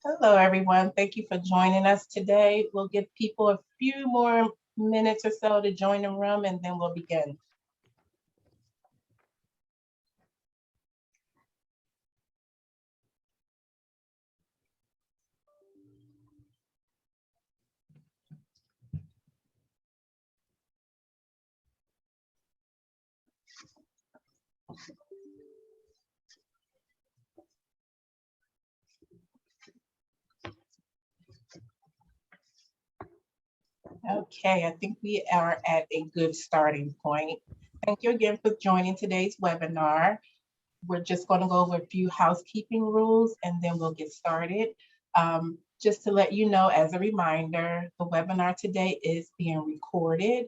Hello, everyone. Thank you for joining us today. We'll give people a few more minutes or so to join the room, and then we'll begin. Okay, I think we are at a good starting point. Thank you again for joining today's webinar. We're just going to go over a few housekeeping rules and then we'll get started. Just to let you know, as a reminder, the webinar today is being recorded.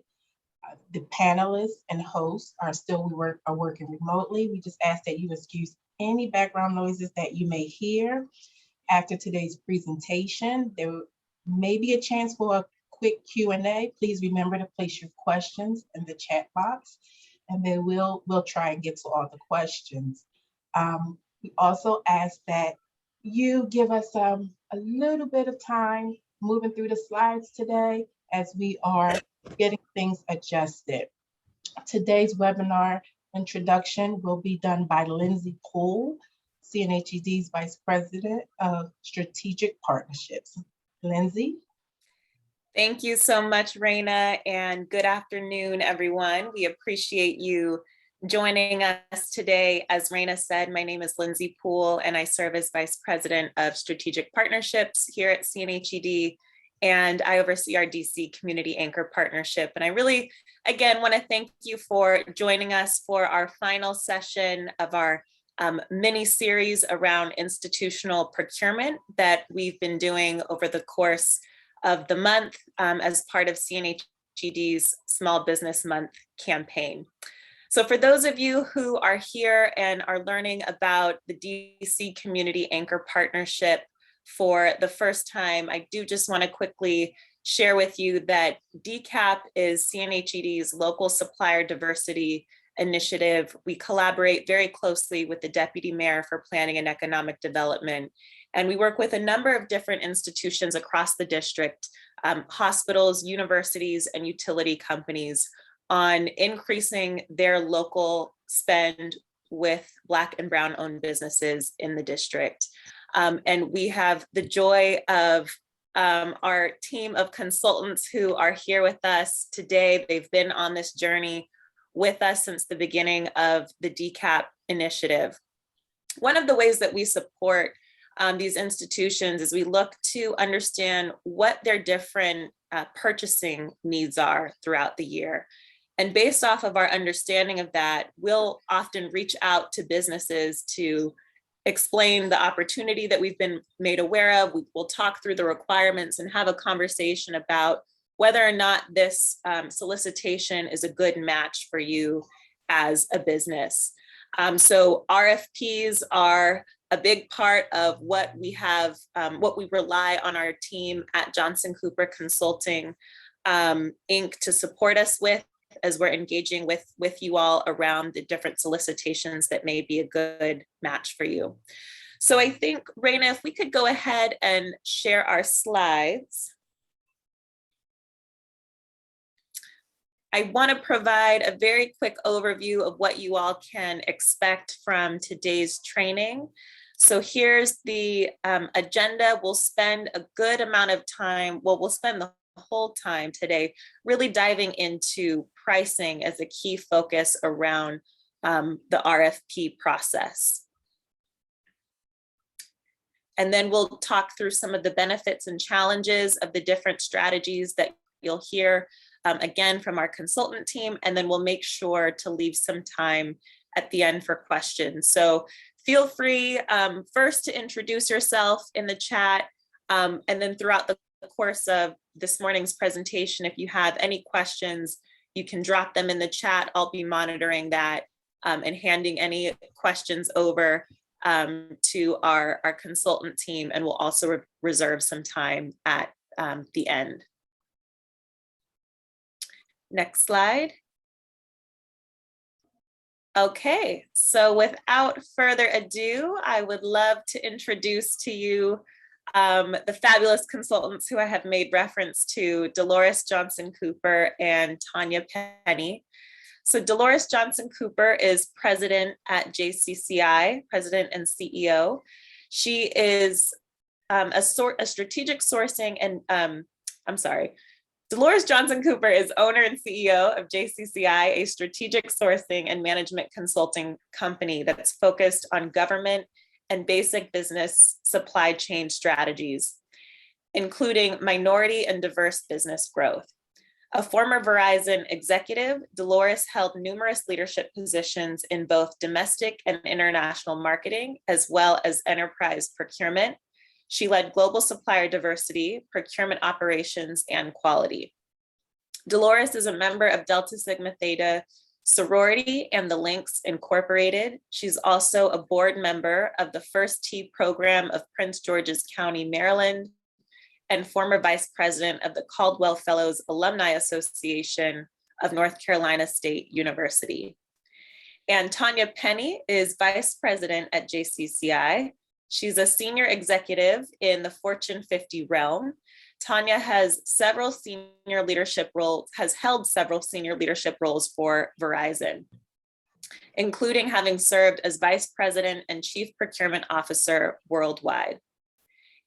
The panelists and hosts are still working remotely. We just ask that you excuse any background noises that you may hear. After today's presentation, there may be a chance for a quick Q&A. Please remember to place your questions in the chat box, and then we'll try and get to all the questions. We also ask that you give us a little bit of time moving through the slides today as we are getting things adjusted. Today's webinar introduction will be done by Lindsay Poole, CNHED's Vice President of Strategic Partnerships. Lindsay. Thank you so much, Raina, and good afternoon, everyone. We appreciate you joining us today. As Raina said, my name is Lindsay Poole, and I serve as Vice President of Strategic Partnerships here at CNHED, and I oversee our DC Community Anchor Partnership. And I really, again, want to thank you for joining us for our final session of our mini series around institutional procurement that we've been doing over the course of the month as part of CNHED's Small Business Month campaign. So for those of you who are here and are learning about the DC Community Anchor Partnership for the first time, I do just want to quickly share with you that DCAP is CNHED's local supplier diversity initiative. We collaborate very closely with the Deputy Mayor for Planning and Economic Development. And we work with a number of different institutions across the district, hospitals, universities, and utility companies on increasing their local spend with Black and Brown owned businesses in the district. And we have the joy of our team of consultants who are here with us today. They've been on this journey with us since the beginning of the DCAP initiative. One of the ways that we support these institutions is we look to understand what their different purchasing needs are throughout the year. And based off of our understanding of that, we'll often reach out to businesses to explain the opportunity that we've been made aware of. We'll talk through the requirements and have a conversation about whether or not this solicitation is a good match for you as a business. So RFPs are a big part of what we have, what we rely on our team at Johnson Cooper Consulting, Inc. to support us with as we're engaging with you all around the different solicitations that may be a good match for you. So I think, Raina, if we could go ahead and share our slides. I want to provide a very quick overview of what you all can expect from today's training. So here's the agenda. We'll spend a good amount of time, well, we'll spend the whole time today really diving into pricing as a key focus around the RFP process. And then we'll talk through some of the benefits and challenges of the different strategies that you'll hear again from our consultant team, and then we'll make sure to leave some time at the end for questions. So feel free first to introduce yourself in the chat, and then throughout the course of this morning's presentation, if you have any questions, you can drop them in the chat. I'll be monitoring that and handing any questions over to our consultant team, and we'll also reserve some time at the end. Next slide. Okay, so without further ado, I would love to introduce to you the fabulous consultants who I have made reference to, Dolores Johnson Cooper and Tanya Penny. So Dolores Johnson Cooper is president at JCCI, president and CEO. She is a strategic sourcing and Dolores Johnson Cooper is owner and CEO of JCCI, a strategic sourcing and management consulting company that's focused on government and basic business supply chain strategies, including minority and diverse business growth. A former Verizon executive, Dolores held numerous leadership positions in both domestic and international marketing, as well as enterprise procurement. She led global supplier diversity, procurement operations, and quality. Dolores is a member of Delta Sigma Theta sorority and the Links Incorporated. She's also a board member of the First Tee program of Prince George's County, Maryland, and former vice president of the Caldwell Fellows Alumni Association of North Carolina State University. And Tanya Penny is vice president at JCCI. She's a senior executive in the Fortune 50 realm. Tanya has held several leadership roles for Verizon, including having served as vice president and chief procurement officer worldwide.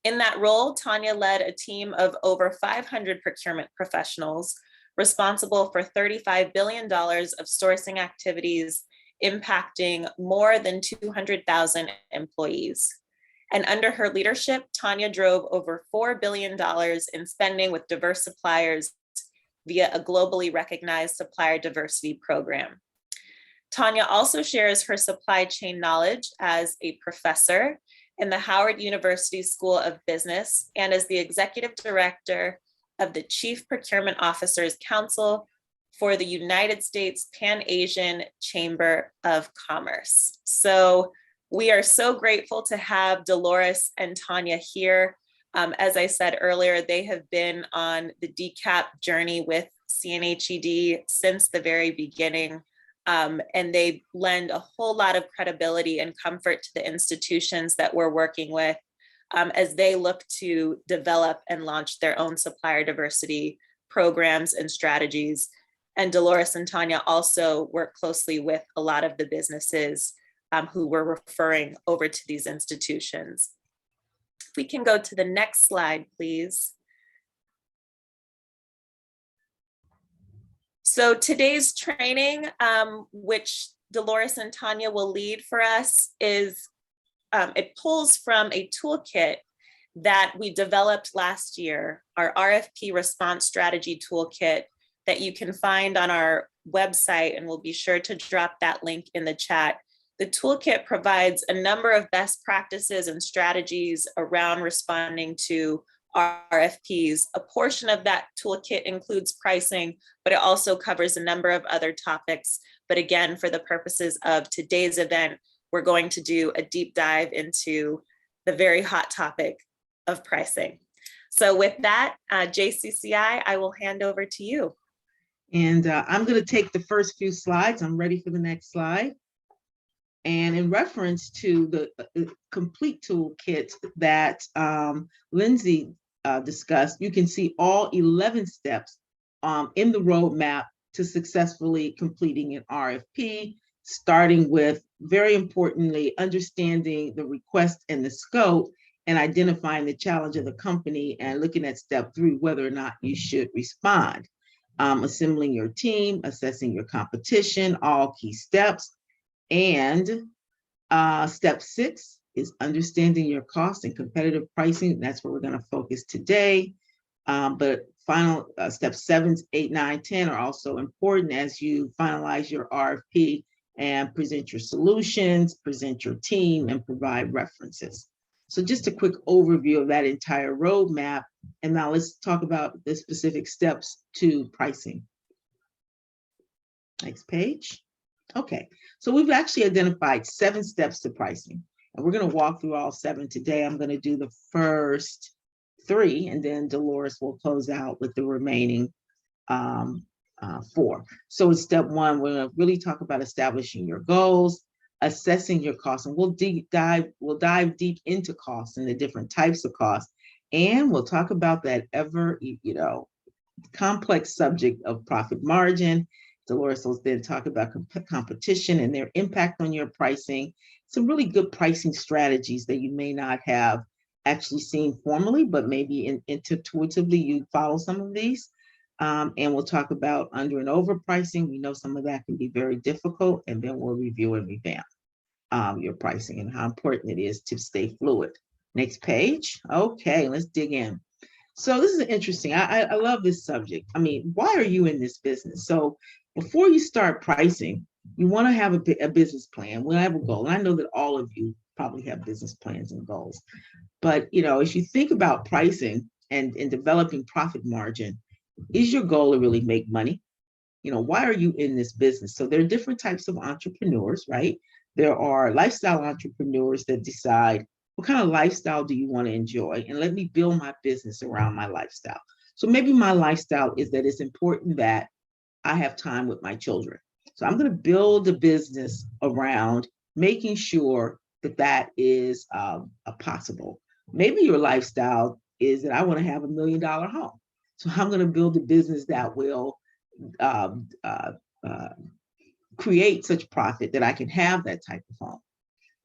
In that role, Tanya led a team of over 500 procurement professionals responsible for $35 billion of sourcing activities impacting more than 200,000 employees. And under her leadership, Tanya drove over $4 billion in spending with diverse suppliers via a globally recognized supplier diversity program. Tanya also shares her supply chain knowledge as a professor in the Howard University School of Business and as the executive director of the Chief Procurement Officers Council for the United States Pan-Asian Chamber of Commerce. So we are so grateful to have Dolores and Tanya here. As I said earlier, they have been on the DCAP journey with CNHED since the very beginning, and they lend a whole lot of credibility and comfort to the institutions that we're working with as they look to develop and launch their own supplier diversity programs and strategies. And Dolores and Tanya also work closely with a lot of the businesses who we're referring over to these institutions. If we can go to the next slide, please. So today's training, which Dolores and Tanya will lead for us, is it pulls from a toolkit that we developed last year, our RFP response strategy toolkit that you can find on our website, and we'll be sure to drop that link in the chat. The toolkit provides a number of best practices and strategies around responding to RFPs. A portion of that toolkit includes pricing, but it also covers a number of other topics. But again, for the purposes of today's event, we're going to do a deep dive into the very hot topic of pricing. So with that, JCCI, I will hand over to you. And I'm going to take the first few slides. I'm ready for the next slide. And in reference to the complete toolkit that Lindsay discussed, you can see all 11 steps in the roadmap to successfully completing an RFP, starting with, very importantly, understanding the request and the scope and identifying the challenge of the company and looking at step 3, whether or not you should respond. Assembling your team, assessing your competition, all key steps. And step 6 is understanding your cost and competitive pricing. That's where we're going to focus today. But final steps 7, 8, 9, 10 are also important as you finalize your RFP and present your solutions, present your team, and provide references. So just a quick overview of that entire roadmap. And now let's talk about the specific steps to pricing. Next page. Okay, so we've actually identified 7 steps to pricing, and we're going to walk through all 7 today. I'm going to do the first 3, and then Dolores will close out with the remaining 4. So in step 1, we're going to really talk about establishing your goals, assessing your costs, and we'll dive deep into costs and the different types of costs. And we'll talk about that ever, complex subject of profit margin. Dolores will then talk about competition and their impact on your pricing. Some really good pricing strategies that you may not have actually seen formally, but maybe intuitively you follow some of these. And we'll talk about under and overpricing. We know some of that can be very difficult, and then we'll review and revamp your pricing and how important it is to stay fluid. Next page. Okay, let's dig in. So this is interesting. I love this subject. I mean, why are you in this business? So before you start pricing, you want to have a business plan. We'll have a goal. And I know that all of you probably have business plans and goals. But, as you think about pricing and developing profit margin, is your goal to really make money? Why are you in this business? So there are different types of entrepreneurs, right? There are lifestyle entrepreneurs that decide, what kind of lifestyle do you want to enjoy? And let me build my business around my lifestyle. So maybe my lifestyle is that it's important that I have time with my children. So I'm going to build a business around making sure that is possible. Maybe your lifestyle is that I want to have $1 million home. So I'm going to build a business that will create such profit that I can have that type of home.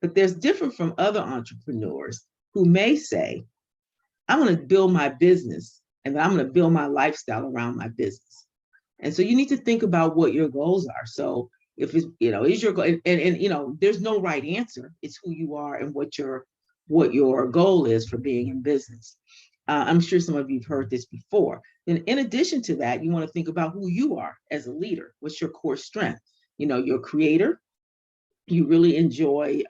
But there's different from other entrepreneurs who may say, I'm going to build my business and then I'm going to build my lifestyle around my business. And so you need to think about what your goals are. So if it's, is your goal, and there's no right answer. It's who you are and what your goal is for being in business. I'm sure some of you have heard this before. And in addition to that, you want to think about who you are as a leader. What's your core strength? You're a creator. You really enjoy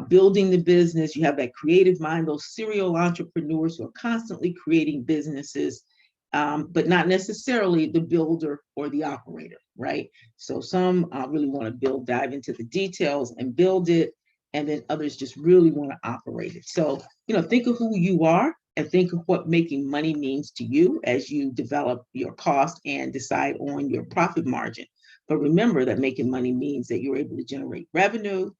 building the business. You have that creative mind, those serial entrepreneurs who are constantly creating businesses, but not necessarily the builder or the operator, right? So some really want to dive into the details and build it, and then others just really want to operate it. So, think of who you are and think of what making money means to you as you develop your cost and decide on your profit margin. But remember that making money means that you're able to generate revenue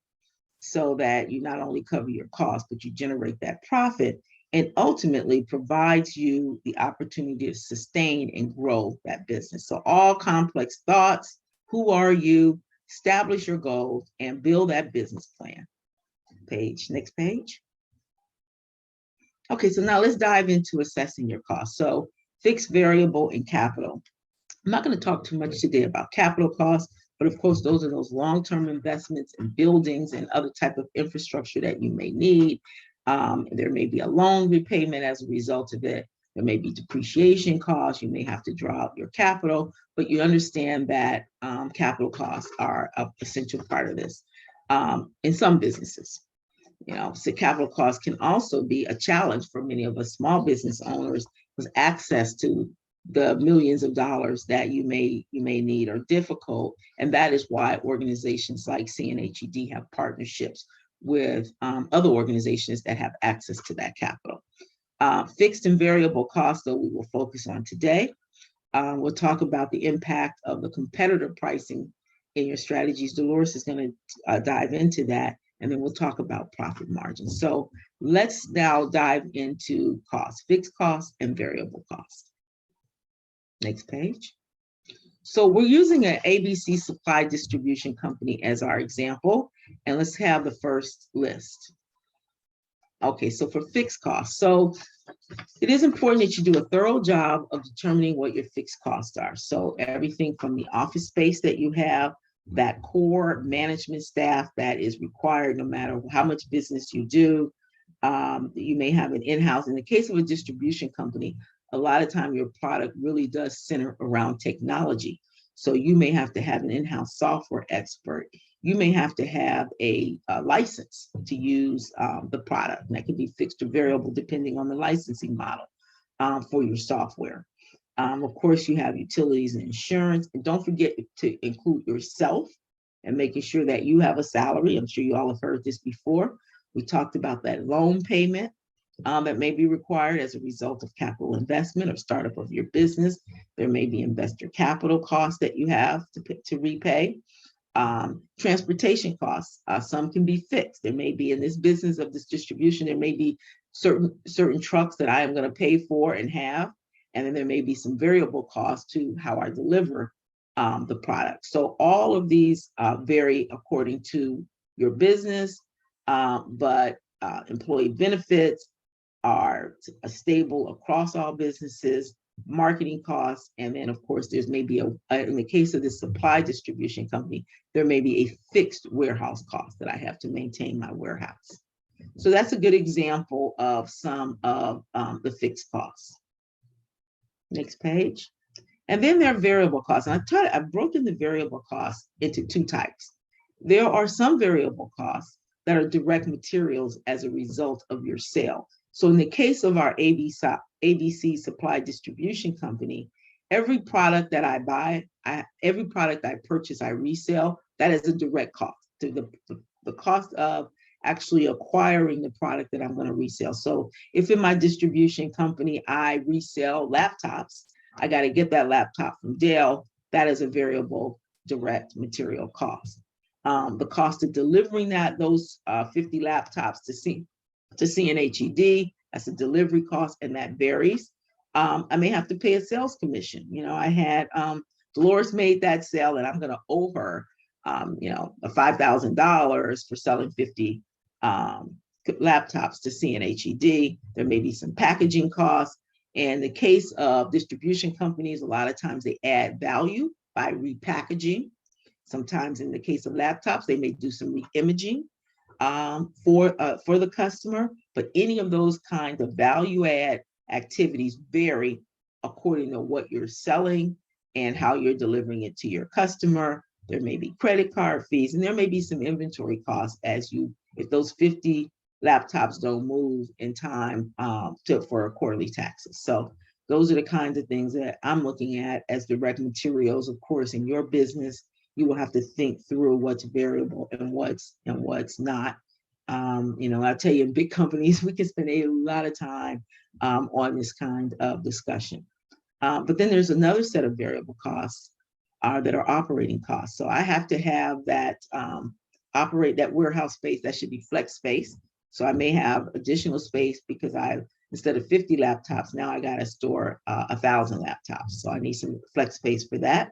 so that you not only cover your costs, but you generate that profit and ultimately provides you the opportunity to sustain and grow that business. So all complex thoughts, who are you, establish your goals, and build that business plan. Next page. Okay, so now let's dive into assessing your costs. So fixed, variable, and capital. I'm not going to talk too much today about capital costs, but of course, those are those long-term investments in buildings and other type of infrastructure that you may need. There may be a loan repayment as a result of it. There may be depreciation costs. You may have to draw out your capital, but you understand that capital costs are an essential part of this in some businesses. So capital costs can also be a challenge for many of us small business owners because access to the millions of dollars that you may need are difficult. And that is why organizations like CNHED have partnerships with other organizations that have access to that capital. Fixed and variable costs, though, we will focus on today. We'll talk about the impact of the competitor pricing in your strategies. Dolores is going to dive into that, and then we'll talk about profit margins. So let's now dive into costs, fixed costs and variable costs. Next page. So we're using an ABC supply distribution company as our example, and let's have the first list. Okay, so for fixed costs. So it is important that you do a thorough job of determining what your fixed costs are. So everything from the office space that you have, that core management staff that is required no matter how much business you do. You may have an in-house. In the case of a distribution company, a lot of time your product really does center around technology. So you may have to have an in-house software expert. You may have to have a license to use the product. And that can be fixed or variable depending on the licensing model for your software. Of course, you have utilities and insurance. And don't forget to include yourself and making sure that you have a salary. I'm sure you all have heard this before. We talked about that loan payment that may be required as a result of capital investment or startup of your business. There may be investor capital costs that you have to repay. Transportation costs, some can be fixed. There may be, in this business of this distribution, there may be certain trucks that I am going to pay for and have, and then there may be some variable costs to how I deliver the product. So all of these vary according to your business, but employee benefits are stable across all businesses. Marketing costs, and then of course there's maybe in the case of the supply distribution company, there may be a fixed warehouse cost that I have to maintain my warehouse. So that's a good example of some of the fixed costs. Next page. And then there are variable costs. And I've broken the variable costs into two types. There are some variable costs that are direct materials as a result of your sale. So in the case of our ABC Supply Distribution Company, every product that I buy, every product I purchase, I resell, that is a direct cost to the cost of actually acquiring the product that I'm going to resell. So if in my distribution company, I resell laptops, I got to get that laptop from Dell, that is a variable direct material cost. The cost of delivering those 50 laptops to CNHED, that's a delivery cost, and that varies. I may have to pay a sales commission. I had Dolores made that sale, and I'm going to owe her, $5,000 for selling 50 laptops to CNHED. There may be some packaging costs. In the case of distribution companies, a lot of times they add value by repackaging. Sometimes in the case of laptops, they may do some re-imaging for the customer, but any of those kinds of value add activities vary according to what you're selling and how you're delivering it to your customer. There may be credit card fees, and there may be some inventory costs if those 50 laptops don't move in time for quarterly taxes. So those are the kinds of things that I'm looking at as direct materials. Of course, in your business, you will have to think through what's variable and what's not. I'll tell you, in big companies, we can spend a lot of time on this kind of discussion. But then there's another set of variable costs that are operating costs. So I have to have that operate that warehouse space. That should be flex space. So I may have additional space because instead of 50 laptops, now I got to store 1,000 laptops. So I need some flex space for that.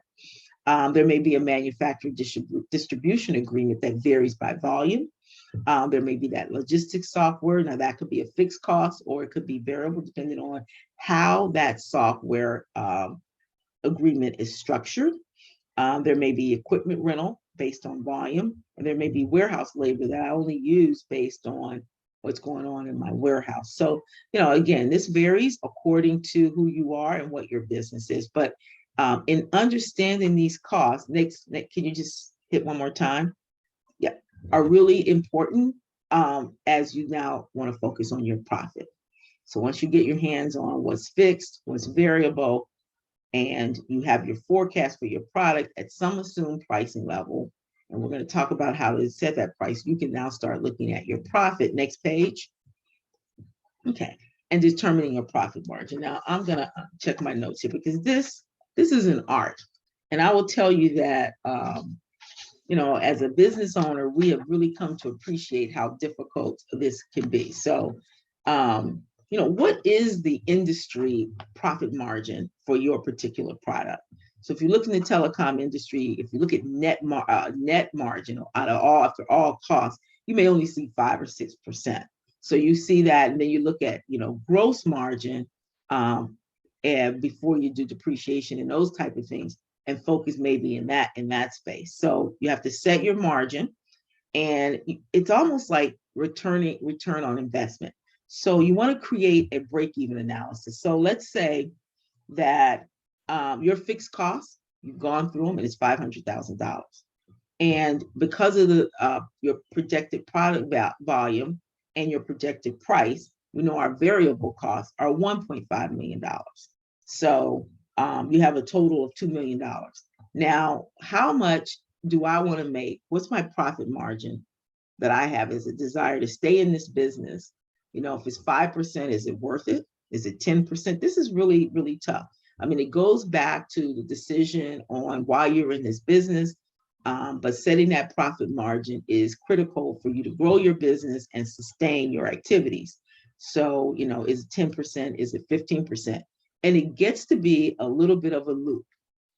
There may be a manufacturer distribution agreement that varies by volume. There may be that logistics software. Now that could be a fixed cost or it could be variable depending on how that software agreement is structured. There may be equipment rental based on volume, and there may be warehouse labor that I only use based on what's going on in my warehouse. So, again, this varies according to who you are and what your business is. But in understanding these costs, next, can you just hit one more time? Yeah, are really important as you now want to focus on your profit. So once you get your hands on what's fixed, what's variable, and you have your forecast for your product at some assumed pricing level, and we're going to talk about how to set that price, you can now start looking at your profit. Next page. Okay, and determining your profit margin. Now I'm going to check my notes here because this is an art. And I will tell you that, as a business owner, we have really come to appreciate how difficult this can be. So, what is the industry profit margin for your particular product? So if you look in the telecom industry, if you look at net margin after all costs, you may only see 5 or 6%. So you see that, and then you look at, gross margin, and before you do depreciation and those type of things, and focus maybe in that space. So you have to set your margin, and it's almost like return on investment. So you want to create a break-even analysis. So let's say that your fixed costs, you've gone through them, and it's $500,000. And because of your projected product volume and your projected price, we know our variable costs are $1.5 million. So you have a total of $2 million. Now, how much do I want to make? What's my profit margin that I have as a desire to stay in this business? If it's 5%, is it worth it? Is it 10%? This is really, really tough. I mean, it goes back to the decision on why you're in this business. But setting that profit margin is critical for you to grow your business and sustain your activities. So, is it 10%? Is it 15%? And it gets to be a little bit of a loop,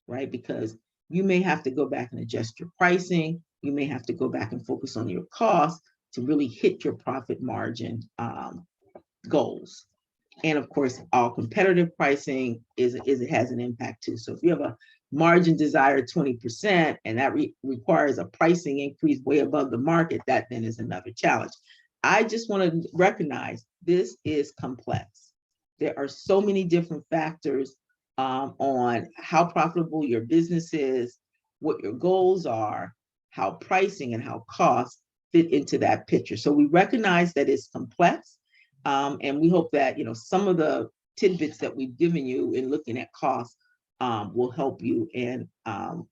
right? Because you may have to go back and adjust your pricing. You may have to go back and focus on your costs to really hit your profit margin goals. And of course, all competitive pricing it has an impact too. So if you have a margin desired 20% and that requires a pricing increase way above the market, that then is another challenge. I just want to recognize this is complex. There are so many different factors on how profitable your business is, what your goals are, how pricing and how costs fit into that picture. So we recognize that it's complex. And we hope that, some of the tidbits that we've given you in looking at costs will help you in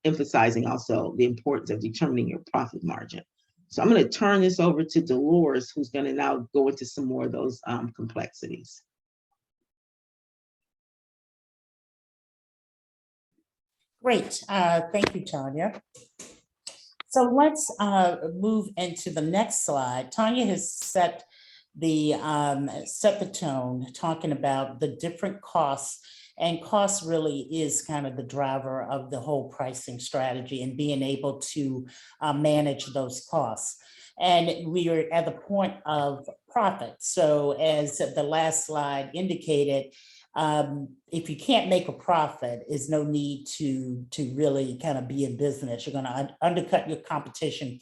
emphasizing also the importance of determining your profit margin. So I'm going to turn this over to Dolores, who's going to now go into some more of those complexities. Great. Thank you, Tanya. So let's move into the next slide. Tanya has set the tone, talking about the different costs, and cost really is kind of the driver of the whole pricing strategy and being able to manage those costs. And we are at the point of profit. So as the last slide indicated, if you can't make a profit, there's no need to really kind of be in business. You're going to undercut your competition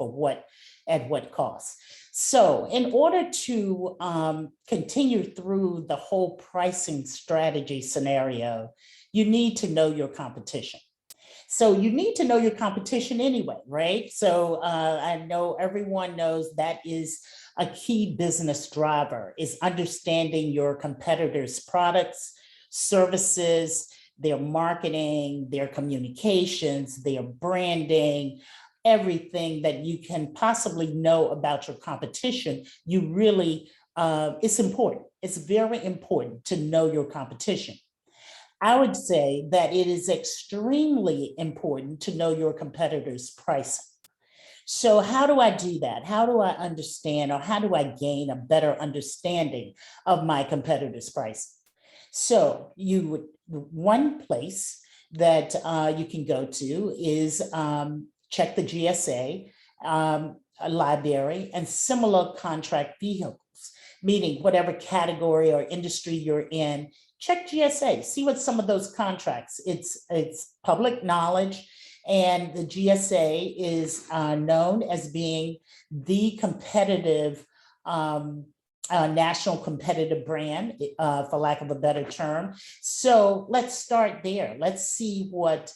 at what cost. So in order to continue through the whole pricing strategy scenario, you need to know your competition. So you need to know your competition anyway, right? So I know everyone knows that is a key business driver, is understanding your competitors' products, services, their marketing, their communications, their branding, everything that you can possibly know about your competition. You really, it's important. It's very important to know your competition. I would say that it is extremely important to know your competitors' pricing. So how do I do that? How do I understand, or how do I gain a better understanding of my competitors' pricing? So one place that you can go to is check the GSA library and similar contract vehicles, meaning whatever category or industry you're in, check GSA, see what some of those contracts, it's public knowledge. And the GSA is known as being the competitive, national competitive brand, for lack of a better term. So let's start there. Let's see what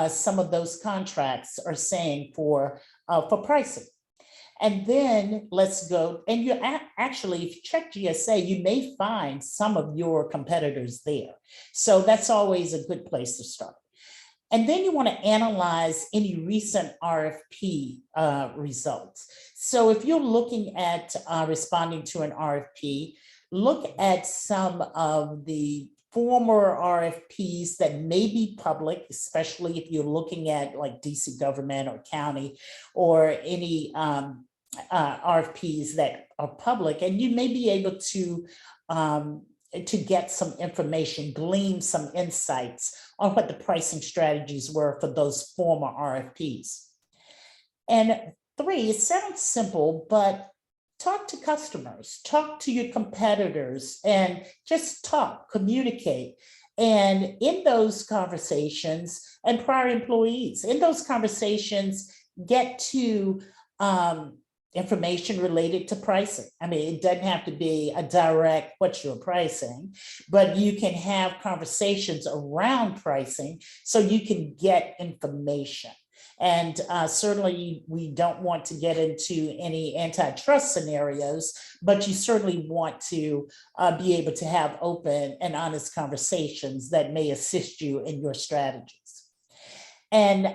some of those contracts are saying for pricing. And then let's go, and you actually, if you check GSA, you may find some of your competitors there. So that's always a good place to start. And then you want to analyze any recent RFP results. So if you're looking at responding to an RFP, look at some of the former RFPs that may be public, especially if you're looking at like DC government or county or any RFPs that are public, and you may be able to get some information, glean some insights on what the pricing strategies were for those former RFPs. And 3, it sounds simple, but talk to customers, talk to your competitors, and just talk, communicate. And in those conversations, and prior employees, in those conversations, get to information related to pricing. I mean, it doesn't have to be a direct, what's your pricing, but you can have conversations around pricing so you can get information. And certainly we don't want to get into any antitrust scenarios, but you certainly want to be able to have open and honest conversations that may assist you in your strategies. And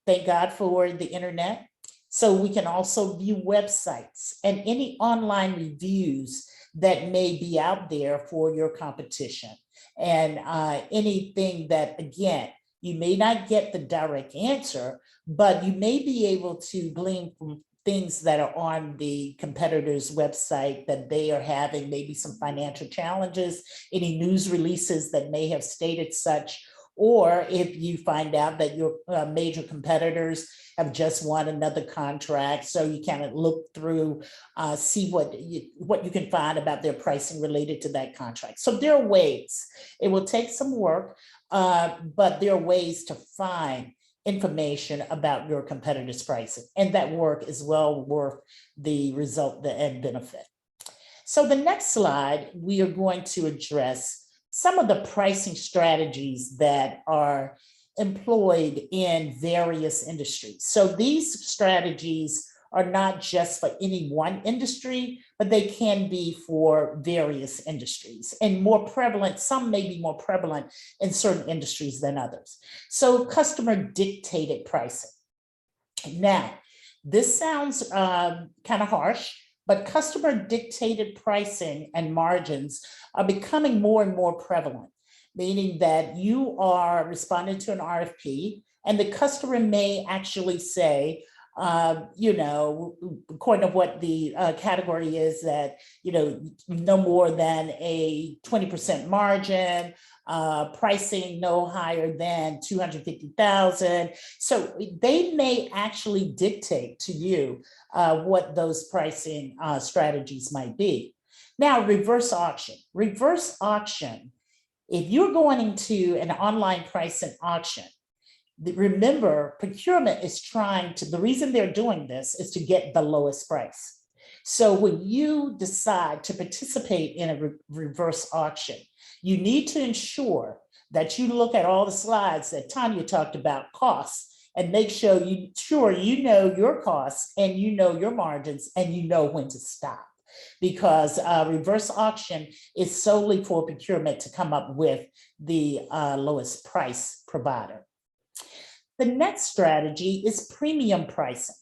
thank God for the internet. So we can also view websites and any online reviews that may be out there for your competition. And anything that, again, You may not get the direct answer, but you may be able to glean from things that are on the competitor's website that they are having maybe some financial challenges, any news releases that may have stated such, or if you find out that your major competitors have just won another contract, so you kind of look through, see what you can find about their pricing related to that contract. So there are ways. It will take some work, but there are ways to find information about your competitors' pricing, and that work is well worth the result and benefit. So the next slide, we are going to address some of the pricing strategies that are employed in various industries. So these strategies are not just for any one industry, but they can be for various industries and more prevalent. Some may be more prevalent in certain industries than others. So customer dictated pricing. Now, this sounds kind of harsh, but customer dictated pricing and margins are becoming more and more prevalent, meaning that you are responding to an RFP and the customer may actually say, according to what the category is, that, no more than a 20% margin, pricing no higher than 250,000. So they may actually dictate to you what those pricing strategies might be. Now, reverse auction. Reverse auction, if you're going into an online pricing auction, remember, procurement is the reason they're doing this is to get the lowest price. So when you decide to participate in a reverse auction, you need to ensure that you look at all the slides that Tanya talked about, costs, and make sure you know your costs and you know your margins and you know when to stop. Because reverse auction is solely for procurement to come up with the lowest price provider. The next strategy is premium pricing.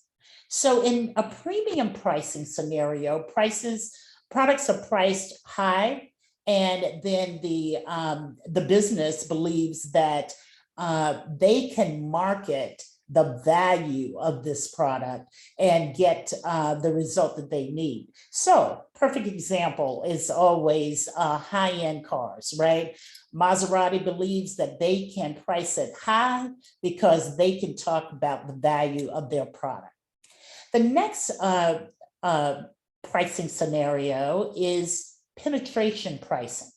So in a premium pricing scenario, products are priced high, and then the business believes that they can market the value of this product and get the result that they need. So perfect example is always high-end cars, right? Maserati believes that they can price it high because they can talk about the value of their product. The next pricing scenario is penetration pricing.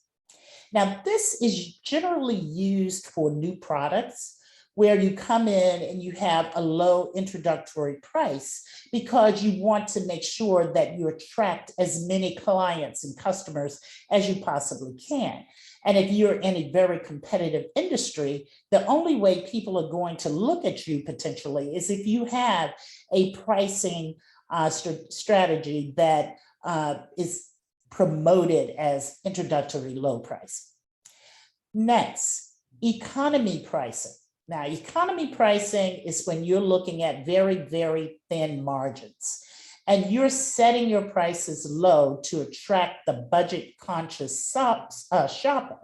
Now, this is generally used for new products where you come in and you have a low introductory price because you want to make sure that you attract as many clients and customers as you possibly can. And if you're in a very competitive industry, the only way people are going to look at you potentially is if you have a pricing strategy that is promoted as introductory low price. Next, economy pricing. Now, economy pricing is when you're looking at very, very thin margins and you're setting your prices low to attract the budget conscious shopper.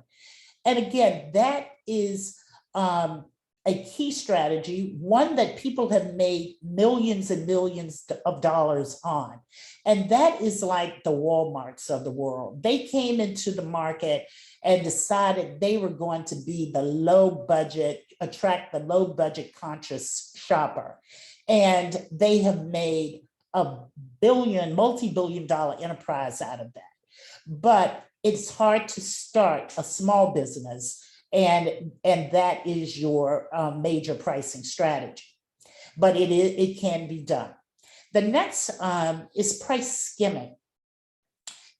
And again, that is a key strategy, one that people have made millions and millions of dollars on. And that is like the Walmarts of the world. They came into the market and decided they were going to be the low budget, attract the low budget conscious shopper. And they have made a multi-billion dollar enterprise out of that. But it's hard to start a small business, and that is your major pricing strategy. But it can be done. The next is price skimming.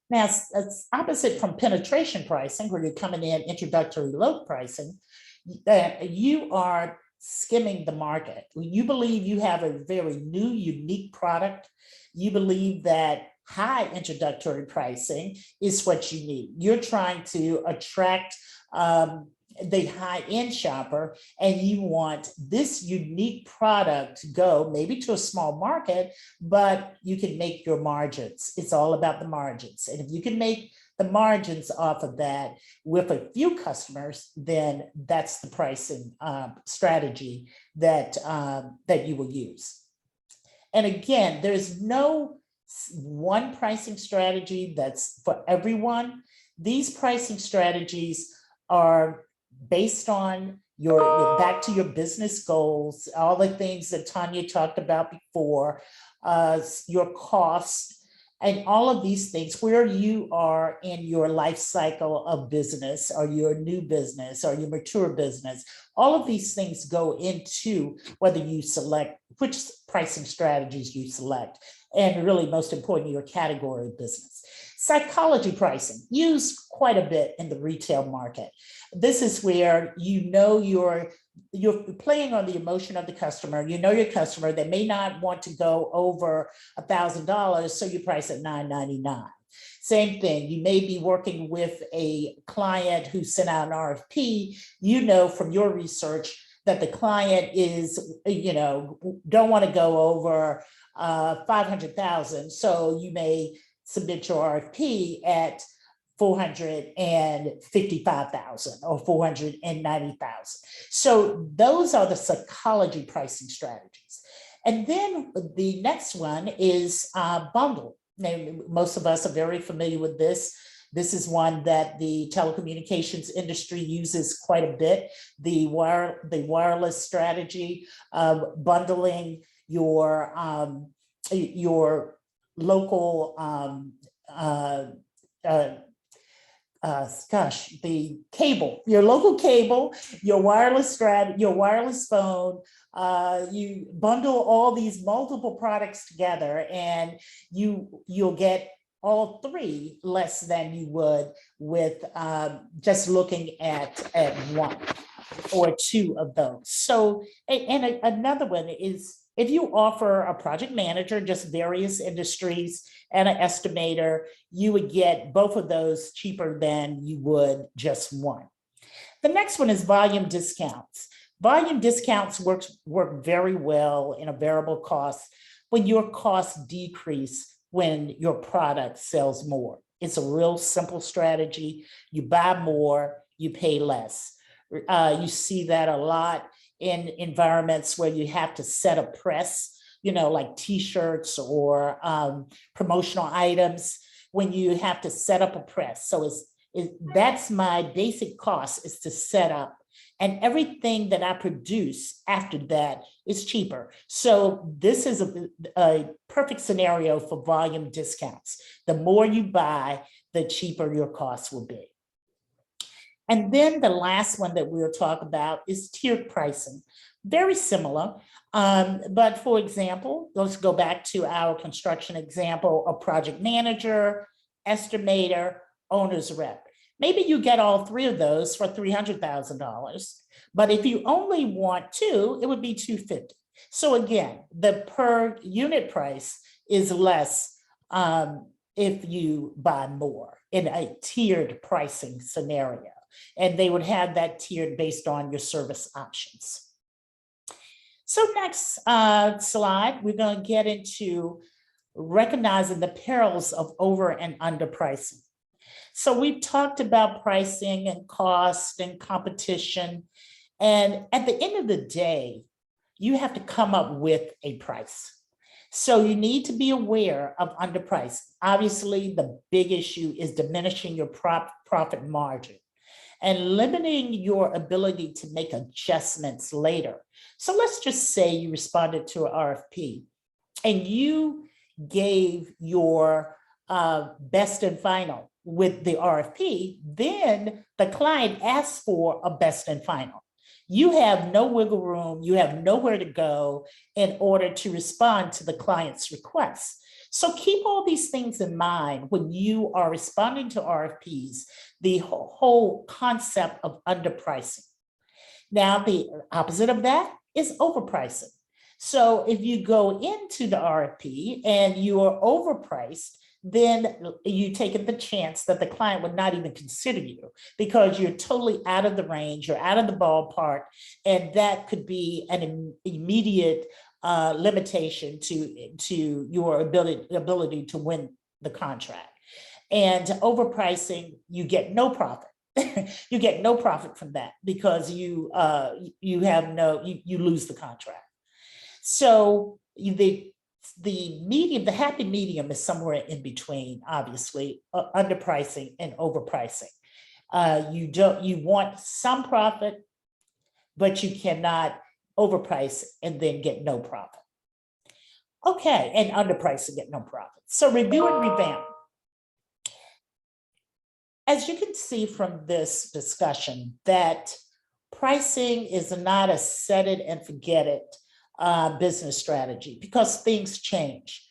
Now, it's opposite from penetration pricing, where you're coming in introductory low pricing. You are skimming the market. When you believe you have a very new, unique product, you believe that high introductory pricing is what you need. You're trying to attract the high-end shopper, and you want this unique product to go maybe to a small market, but you can make your margins. It's all about the margins. And if you can make the margins off of that with a few customers, then that's the pricing strategy that, that you will use. And again, there's no one pricing strategy that's for everyone. These pricing strategies are based on back to your business goals, all the things that Tanya talked about before, your cost, and all of these things, where you are in your life cycle of business, or your new business, or your mature business. All of these things go into whether you select which pricing strategies you select, and really most importantly, your category of business. Psychology pricing, used quite a bit in the retail market. This is where you know you're playing on the emotion of the customer. You know your customer, they may not want to go over $1,000, so you price at $9.99. Same thing, you may be working with a client who sent out an RFP. You know from your research that the client is, don't want to go over 500,000, so you may submit your RFP at 455,000 or 490,000. So those are the psychology pricing strategies. And then the next one is bundle. Now, most of us are very familiar with this. This is one that the telecommunications industry uses quite a bit. The wireless strategy of bundling your local the cable, your local cable, your wireless your wireless phone. You bundle all these multiple products together, and you'll get all three less than you would with just looking at one or two of those. So, and another one is if you offer a project manager, just various industries, and an estimator, you would get both of those cheaper than you would just one. The next one is volume discounts. Volume discounts work very well in a variable cost when your costs decrease when your product sells more. It's a real simple strategy. You buy more, you pay less. You see that a lot in environments where you have to set a press, like t-shirts or promotional items, when you have to set up a press. So that's my basic cost, is to set up. And everything that I produce after that is cheaper. So this is a perfect scenario for volume discounts. The more you buy, the cheaper your costs will be. And then the last one that we'll talk about is tiered pricing. Very similar, but for example, let's go back to our construction example, a project manager, estimator, owner's rep. Maybe you get all three of those for $300,000, but if you only want two, it would be $250,000. So again, the per unit price is less if you buy more in a tiered pricing scenario. And they would have that tiered based on your service options. So next slide, we're going to get into recognizing the perils of over and under pricing. So we've talked about pricing and cost and competition. And at the end of the day, you have to come up with a price. So you need to be aware of underpricing. Obviously, the big issue is diminishing your profit margin and limiting your ability to make adjustments later. So let's just say you responded to an RFP and you gave your best and final with the RFP, then the client asks for a best and final. You have no wiggle room, you have nowhere to go in order to respond to the client's requests. So keep all these things in mind when you are responding to RFPs, the whole concept of underpricing. Now, the opposite of that is overpricing. So if you go into the RFP and you are overpriced, then you take the chance that the client would not even consider you because you're totally out of the range, you're out of the ballpark, and that could be an immediate limitation to your ability to win the contract. And overpricing, you get no profit. You get no profit from that because you lose the contract. So the happy medium is somewhere in between, obviously, underpricing and overpricing. You want some profit, but you cannot overprice and then get no profit. Okay, and underprice and get no profit. So review and revamp. As you can see from this discussion, that pricing is not a set it and forget it business strategy because things change.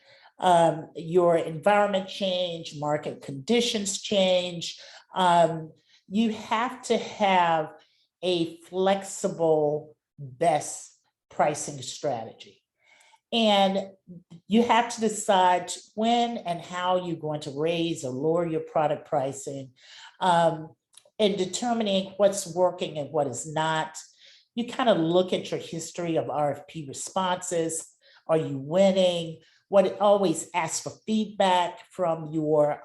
Your environment change, market conditions change. You have to have a flexible best pricing strategy. And you have to decide when and how you're going to raise or lower your product pricing, and determining what's working and what is not. You kind of look at your history of RFP responses. Are you winning? Always ask for feedback from your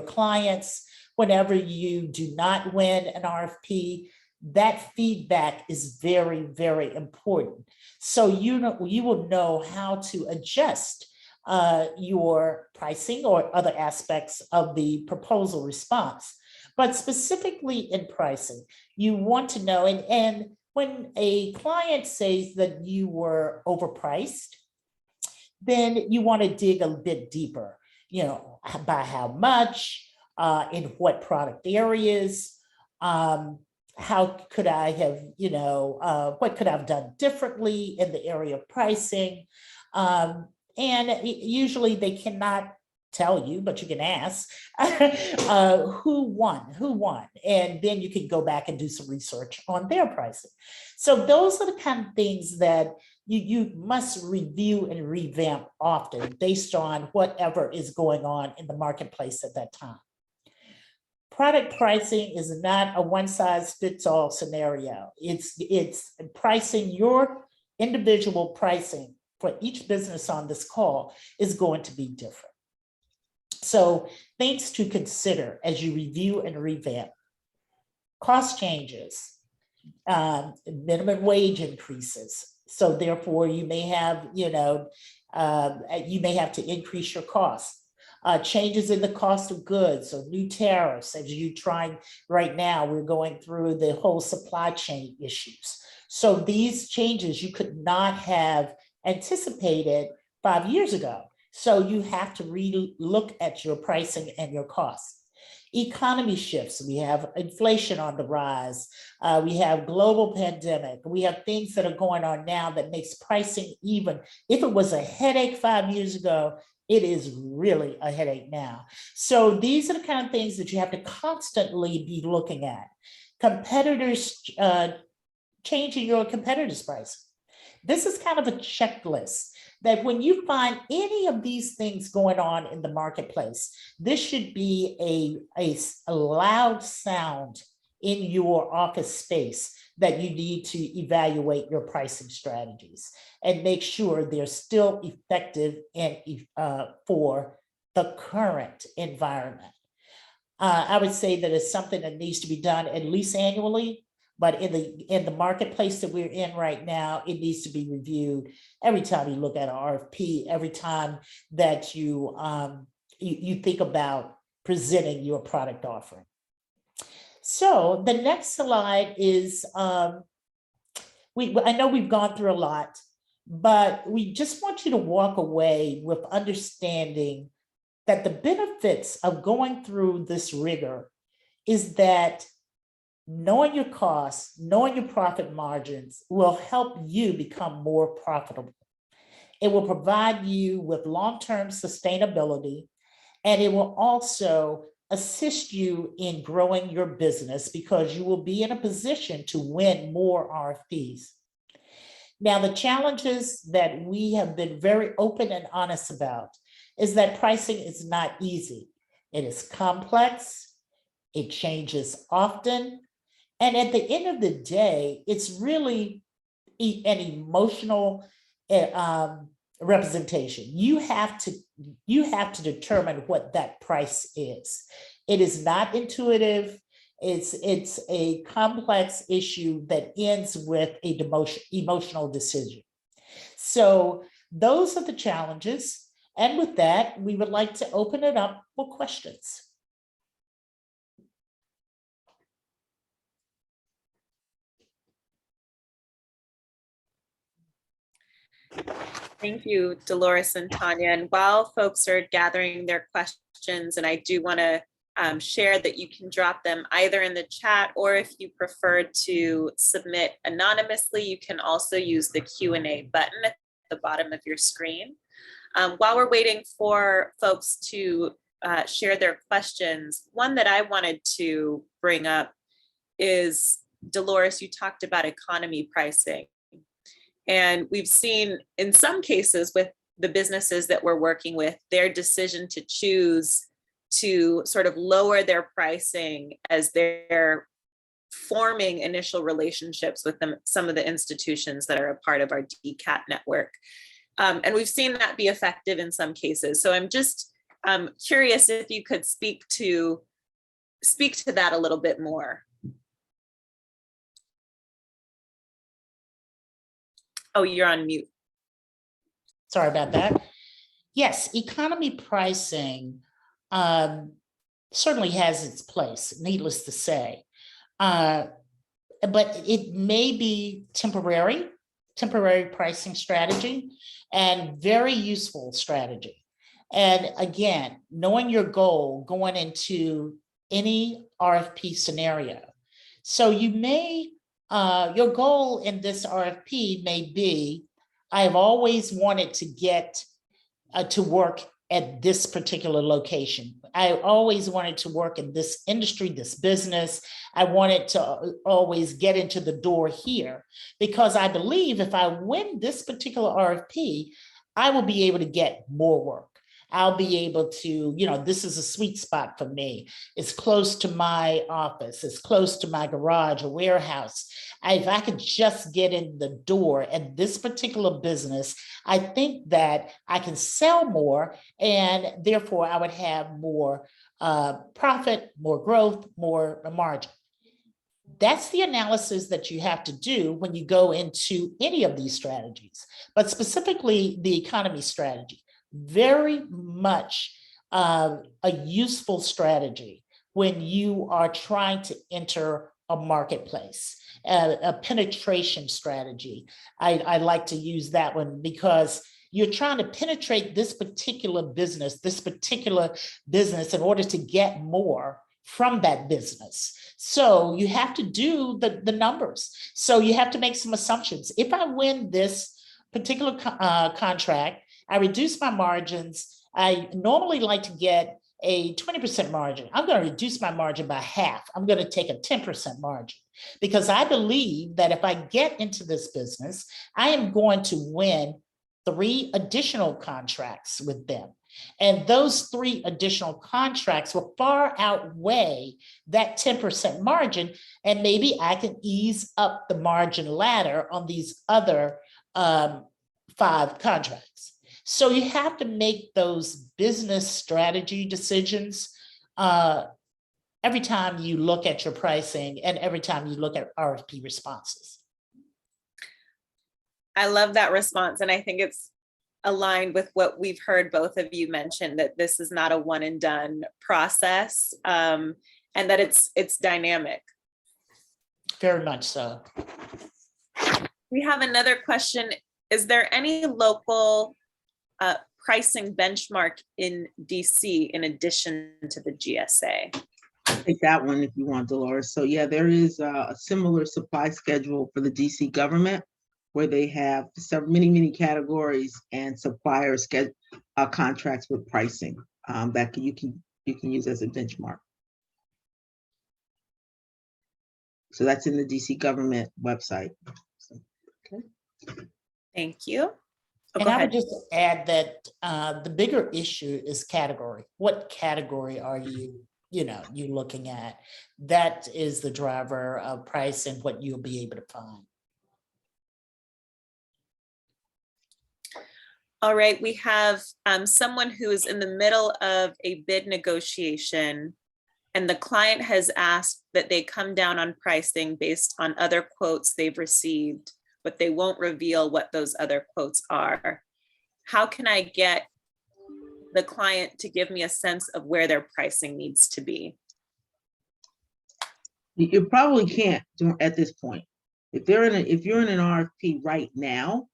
clients. Whenever you do not win an RFP, that feedback is very, very important. So you will know how to adjust your pricing or other aspects of the proposal response. But specifically in pricing, you want to know, and when a client says that you were overpriced, then you want to dig a bit deeper, by how much, in what product areas, how could I have, what could I have done differently in the area of pricing? And usually they cannot tell you, but you can ask, who won? And then you can go back and do some research on their pricing. So those are the kind of things that you must review and revamp often based on whatever is going on in the marketplace at that time. Product pricing is not a one-size-fits-all scenario. It's pricing, your individual pricing for each business on this call is going to be different. So things to consider as you review and revamp: cost changes, minimum wage increases. So therefore you may have, you may have to increase your costs. Changes in the cost of goods, so new tariffs, as you try right now, we're going through the whole supply chain issues. So these changes you could not have anticipated 5 years ago. So you have to look at your pricing and your costs. Economy shifts, we have inflation on the rise, we have global pandemic, we have things that are going on now that makes pricing, even if it was a headache 5 years ago, it is really a headache now. So these are the kind of things that you have to constantly be looking at. Competitors, changing your competitors' price. This is kind of a checklist that when you find any of these things going on in the marketplace, this should be a loud sound in your office space that you need to evaluate your pricing strategies and make sure they're still effective and for the current environment. I would say that it's something that needs to be done at least annually, but in the marketplace that we're in right now, it needs to be reviewed every time you look at an RFP, every time that you think about presenting your product offering. So the next slide is, I know we've gone through a lot, but we just want you to walk away with understanding that the benefits of going through this rigor is that knowing your costs, knowing your profit margins will help you become more profitable. It will provide you with long-term sustainability, and it will also assist you in growing your business because you will be in a position to win more RFPs. Now, the challenges that we have been very open and honest about is that pricing is not easy. It is complex, it changes often, and at the end of the day, it's really an emotional representation. You have to determine what that price is. It is not intuitive. It's a complex issue that ends with a emotional decision. So those are the challenges. And with that, we would like to open it up for questions. Thank you, Dolores and Tanya. And while folks are gathering their questions, and I do want to share that you can drop them either in the chat, or if you prefer to submit anonymously, you can also use the Q&A button at the bottom of your screen. While we're waiting for folks to share their questions, one that I wanted to bring up is, Dolores, you talked about economy pricing. And we've seen in some cases with the businesses that we're working with, their decision to choose to sort of lower their pricing as they're forming initial relationships with some of the institutions that are a part of our DCAP network. And we've seen that be effective in some cases. So I'm just curious if you could speak to that a little bit more. Oh, you're on mute. Sorry about that. Yes, economy pricing certainly has its place, needless to say. But it may be temporary pricing strategy and very useful strategy. And again, knowing your goal going into any RFP scenario. So you may, your goal in this RFP may be, I've always wanted to get to work at this particular location. I always wanted to work in this industry, this business. I wanted to always get into the door here because I believe if I win this particular RFP, I will be able to get more work. I'll be able to, this is a sweet spot for me. It's close to my office. It's close to my garage or warehouse. If I could just get in the door at this particular business, I think that I can sell more and therefore I would have more profit, more growth, more margin. That's the analysis that you have to do when you go into any of these strategies, but specifically the economy strategy. Very much a useful strategy when you are trying to enter a marketplace, a penetration strategy. I like to use that one because you're trying to penetrate this particular business in order to get more from that business. So you have to do the numbers. So you have to make some assumptions. If I win this particular contract, I reduce my margins. I normally like to get a 20% margin. I'm going to reduce my margin by half. I'm going to take a 10% margin because I believe that if I get into this business, I am going to win 3 additional contracts with them. And those 3 additional contracts will far outweigh that 10% margin. And maybe I can ease up the margin ladder on these other 5 contracts. So you have to make those business strategy decisions every time you look at your pricing and every time you look at RFP responses. I love that response. And I think it's aligned with what we've heard both of you mention, that this is not a one and done process and that it's dynamic. Very much so. We have another question. Is there any local pricing benchmark in DC in addition to the GSA? Take that one if you want, Dolores. So yeah, there is a similar supply schedule for the DC government where they have many categories and suppliers get contracts with pricing that you can use as a benchmark. So that's in the DC government website. So, okay. Thank you. And I would just add that the bigger issue is category. What category are you looking at? That is the driver of price and what you'll be able to find. All right, we have someone who is in the middle of a bid negotiation, and the client has asked that they come down on pricing based on other quotes they've received, but they won't reveal what those other quotes are. How can I get the client to give me a sense of where their pricing needs to be? You probably can't at this point. If you're in an RFP right now,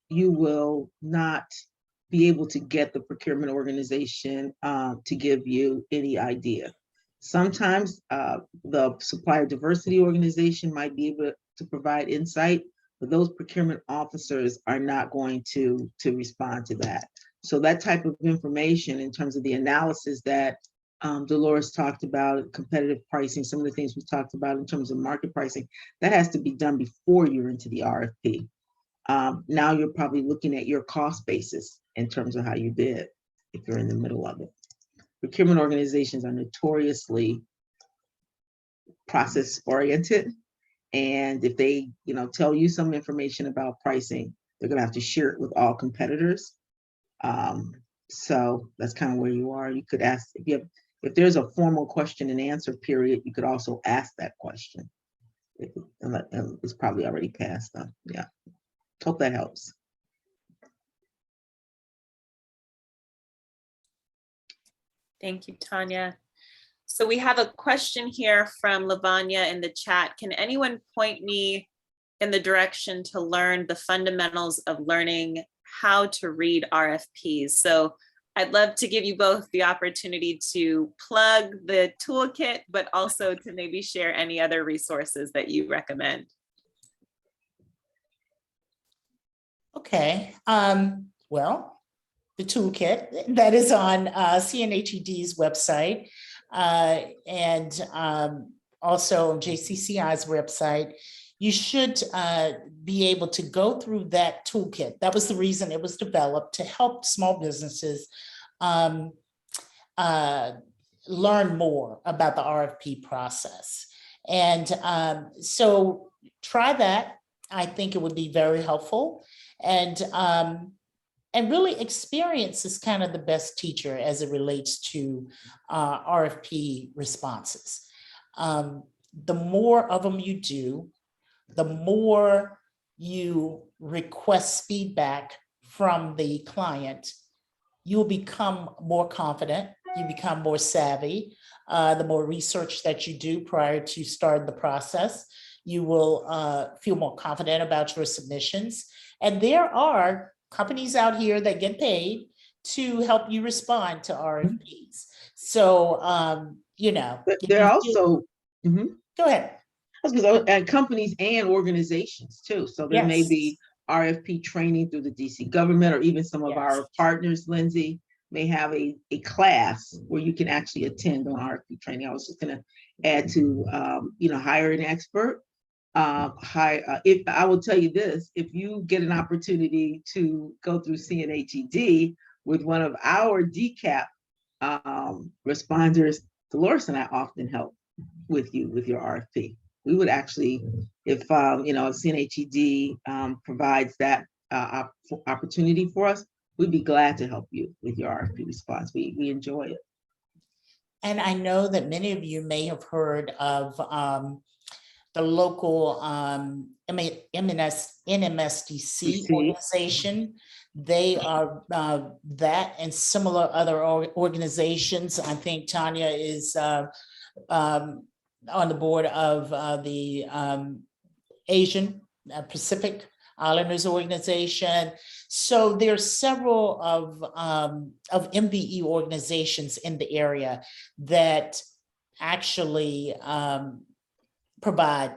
you will not be able to get the procurement organization to give you any idea. Sometimes the supplier diversity organization might be able to provide insight, but those procurement officers are not going to respond to that. So that type of information in terms of the analysis that Dolores talked about, competitive pricing, some of the things we talked about in terms of market pricing, that has to be done before you're into the RFP. Now you're probably looking at your cost basis in terms of how you bid if you're in the middle of it. Procurement organizations are notoriously process oriented. And if they, tell you some information about pricing, they're gonna have to share it with all competitors. So that's kind of where you are. You could ask, if there's a formal question and answer period, you could also ask that question. It's probably already passed though, yeah. Hope that helps. Thank you, Tanya. So we have a question here from Lavanya in the chat. Can anyone point me in the direction to learn the fundamentals of learning how to read RFPs? So I'd love to give you both the opportunity to plug the toolkit, but also to maybe share any other resources that you recommend. Okay, well, the toolkit that is on CNHED's website and also on JCCI's website. You should be able to go through that toolkit. That was the reason it was developed, to help small businesses learn more about the RFP process. And so try that. I think it would be very helpful. And really, experience is kind of the best teacher as it relates to RFP responses. The more of them you do, the more you request feedback from the client, you'll become more confident, you become more savvy. The more research that you do prior to starting the process, you will feel more confident about your submissions. And there are companies out here that get paid to help you respond to RFPs. So, But there are also, go ahead. And companies and organizations too. So there may be RFP training through the DC government, or even some of our partners, Lindsay, may have a class where you can actually attend on RFP training. I was just gonna add to, hire an expert. If I will tell you this, if you get an opportunity to go through CNHED with one of our DCAP responders, Dolores and I often help with you with your RFP. We would actually, if CNHED provides that opportunity for us, we'd be glad to help you with your RFP response. We enjoy it. And I know that many of you may have heard of the local NMSDC organization. They are that and similar other organizations. I think Tanya is on the board of the Asian Pacific Islanders organization. So there's several of MBE organizations in the area that actually provide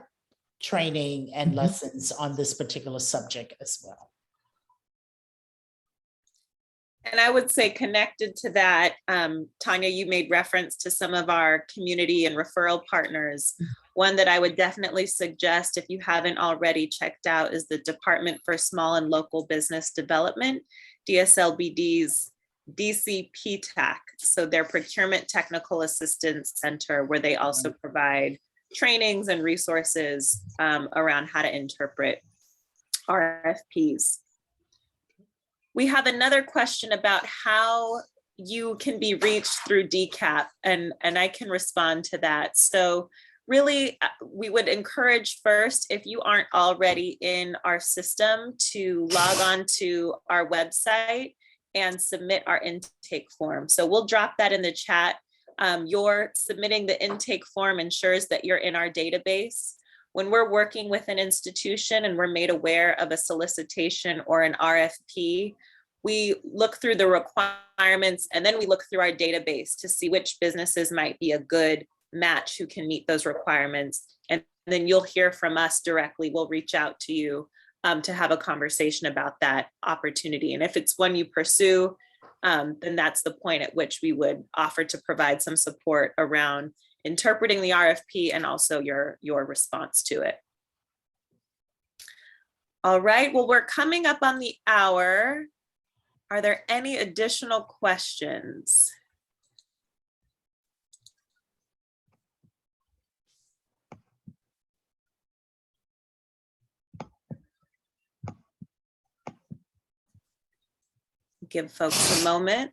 training and lessons on this particular subject as well. And I would say, connected to that, Tanya, you made reference to some of our community and referral partners. One that I would definitely suggest, if you haven't already checked out, is the Department for Small and Local Business Development, DSLBD's DCPTAC. So their Procurement Technical Assistance Center, where they also provide trainings and resources around how to interpret RFPs. We have another question about how you can be reached through DCAP, and I can respond to that. So really, we would encourage first, if you aren't already in our system, to log on to our website and submit our intake form. So we'll drop that in the chat. Your submitting the intake form ensures that you're in our database. When we're working with an institution and we're made aware of a solicitation or an RFP, we look through the requirements and then we look through our database to see which businesses might be a good match who can meet those requirements. And then you'll hear from us directly. We'll reach out to you to have a conversation about that opportunity. And if it's one you pursue, then that's the point at which we would offer to provide some support around interpreting the RFP and also your response to it. All right, well, we're coming up on the hour. Are there any additional questions? Give folks a moment.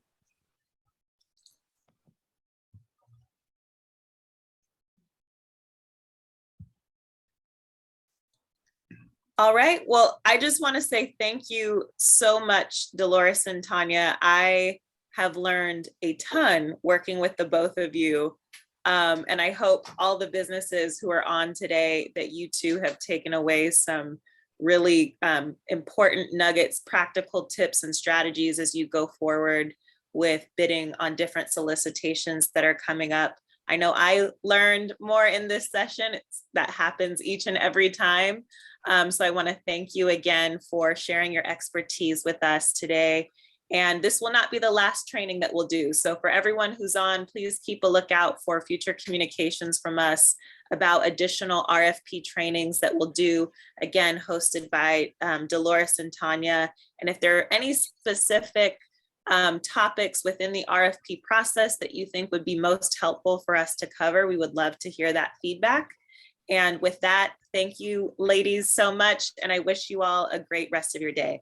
All right, well, I just want to say thank you so much, Dolores and Tanya. I have learned a ton working with the both of you. And I hope all the businesses who are on today that you two have taken away some really important nuggets, practical tips and strategies as you go forward with bidding on different solicitations that are coming up. I know I learned more in this session. That happens each and every time. So I want to thank you again for sharing your expertise with us today. And this will not be the last training that we'll do. So for everyone who's on, please keep a lookout for future communications from us about additional RFP trainings that we'll do, again, hosted by Dolores and Tanya. And if there are any specific topics within the RFP process that you think would be most helpful for us to cover, we would love to hear that feedback. And with that, thank you, ladies, so much. And I wish you all a great rest of your day.